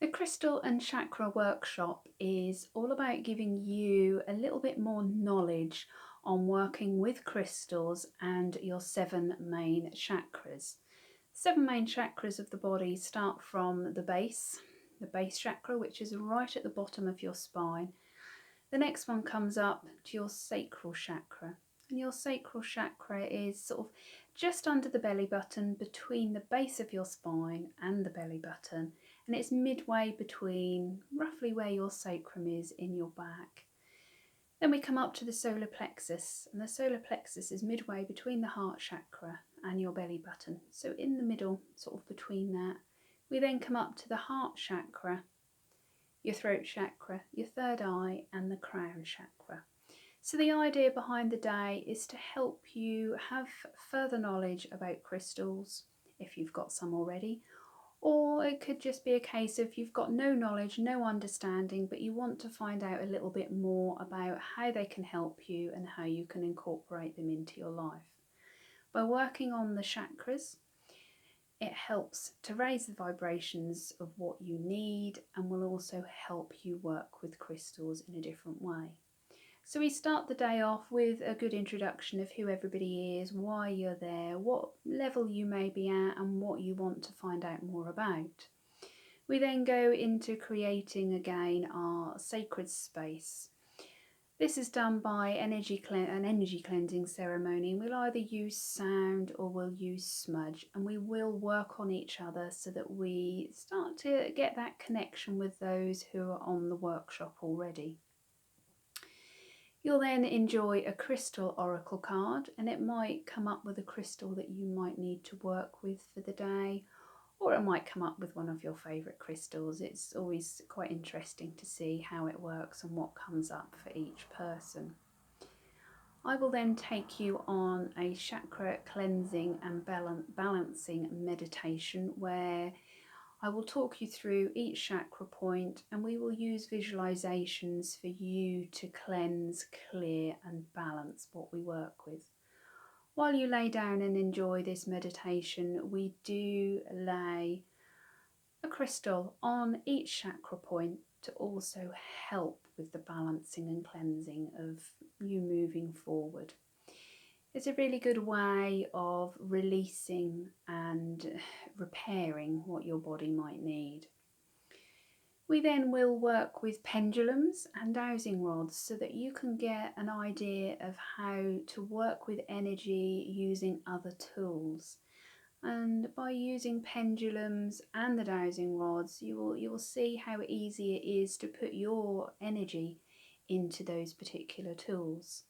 The Crystal and Chakra workshop is all about giving you a little bit more knowledge on working with crystals and your 7 main chakras. 7 main chakras of the body start from the base chakra, which is right at the bottom of your spine. The next one comes up to your sacral chakra. And your sacral chakra is sort of just under the belly button, between the base of your spine and the belly button. And it's midway between roughly where your sacrum is in your back. Then we come up to the solar plexus, and the solar plexus is midway between the heart chakra and your belly button. So in the middle, sort of between that. We then come up to the heart chakra, your throat chakra, your third eye, and the crown chakra. So the idea behind the day is to help you have further knowledge about crystals, if you've got some already, or it could just be a case of you've got no knowledge, no understanding, but you want to find out a little bit more about how they can help you and how you can incorporate them into your life. By working on the chakras, it helps to raise the vibrations of what you need and will also help you work with crystals in a different way. So we start the day off with a good introduction of who everybody is, why you're there, what level you may be at and what you want to find out more about. We then go into creating again our sacred space. This is done by an energy cleansing ceremony. We'll either use sound or we'll use smudge, and we will work on each other so that we start to get that connection with those who are on the workshop already. You'll then enjoy a crystal oracle card, and it might come up with a crystal that you might need to work with for the day, or it might come up with one of your favourite crystals. It's always quite interesting to see how it works and what comes up for each person. I will then take you on a chakra cleansing and balancing meditation where I will talk you through each chakra point, and we will use visualizations for you to cleanse, clear and balance what we work with. While you lay down and enjoy this meditation, we do lay a crystal on each chakra point to also help with the balancing and cleansing of you moving forward. It's a really good way of releasing and repairing what your body might need. We then will work with pendulums and dowsing rods so that you can get an idea of how to work with energy using other tools. And by using pendulums and the dowsing rods, you will see how easy it is to put your energy into those particular tools.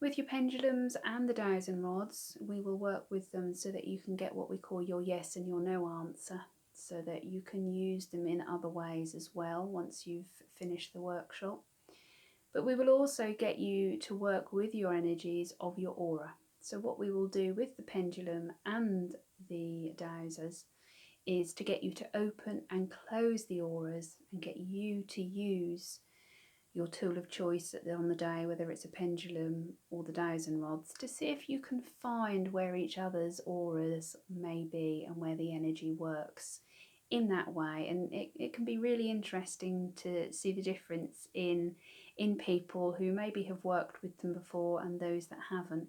With your pendulums and the dowsing rods, we will work with them so that you can get what we call your yes and your no answer, so that you can use them in other ways as well once you've finished the workshop. But we will also get you to work with your energies of your aura. So what we will do with the pendulum and the dowsers is to get you to open and close the auras and get you to use your tool of choice on the day, whether it's a pendulum or the dowsing rods, to see if you can find where each other's auras may be and where the energy works in that way. And it can be really interesting to see the difference in people who maybe have worked with them before and those that haven't.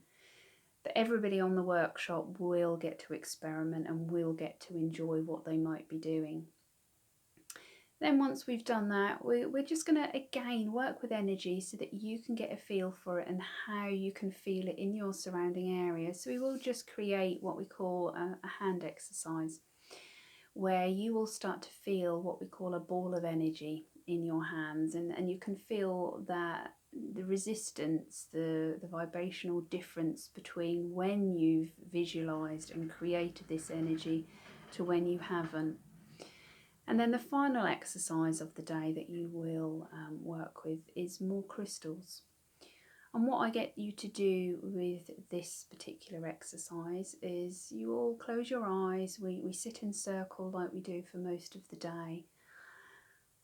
But everybody on the workshop will get to experiment and will get to enjoy what they might be doing. Then once we've done that, we're just going to again work with energy so that you can get a feel for it and how you can feel it in your surrounding area. So we will just create what we call a hand exercise, where you will start to feel what we call a ball of energy in your hands, and you can feel that the resistance, the vibrational difference between when you've visualized and created this energy to when you haven't. And then the final exercise of the day that you will work with is more crystals. And what I get you to do with this particular exercise is you all close your eyes, we sit in circle like we do for most of the day.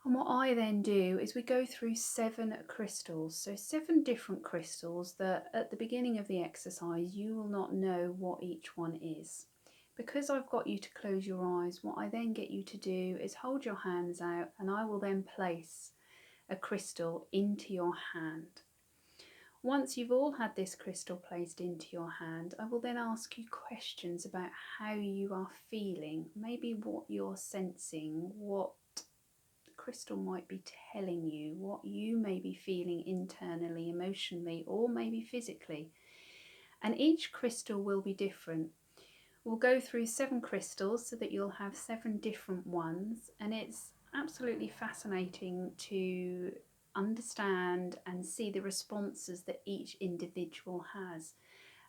And what I then do is we go through 7 crystals, so 7 different crystals that at the beginning of the exercise you will not know what each one is. Because I've got you to close your eyes, what I then get you to do is hold your hands out, and I will then place a crystal into your hand. Once you've all had this crystal placed into your hand, I will then ask you questions about how you are feeling, maybe what you're sensing, what the crystal might be telling you, what you may be feeling internally, emotionally, or maybe physically. And each crystal will be different. We'll go through 7 crystals so that you'll have 7 different ones, and it's absolutely fascinating to understand and see the responses that each individual has.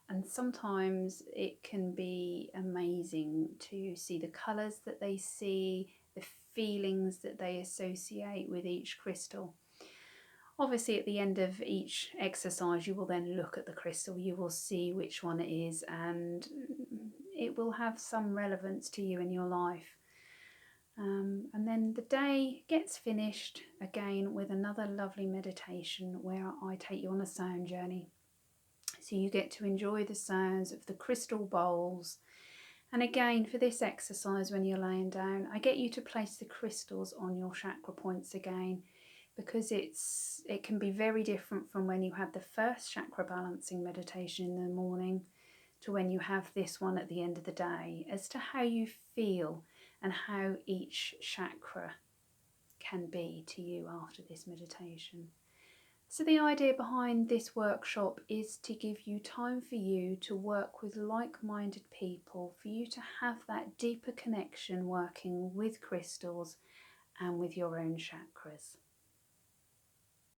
And sometimes it can be amazing to see the colours that they see, the feelings that they associate with each crystal. Obviously, at the end of each exercise, you will then look at the crystal, you will see which one it is, and it will have some relevance to you in your life. And then the day gets finished again with another lovely meditation where I take you on a sound journey. So you get to enjoy the sounds of the crystal bowls. And again, for this exercise, when you're laying down, I get you to place the crystals on your chakra points again, because it can be very different from when you had the first chakra balancing meditation in the morning to when you have this one at the end of the day, as to how you feel and how each chakra can be to you after this meditation. So the idea behind this workshop is to give you time for you to work with like-minded people, for you to have that deeper connection working with crystals and with your own chakras.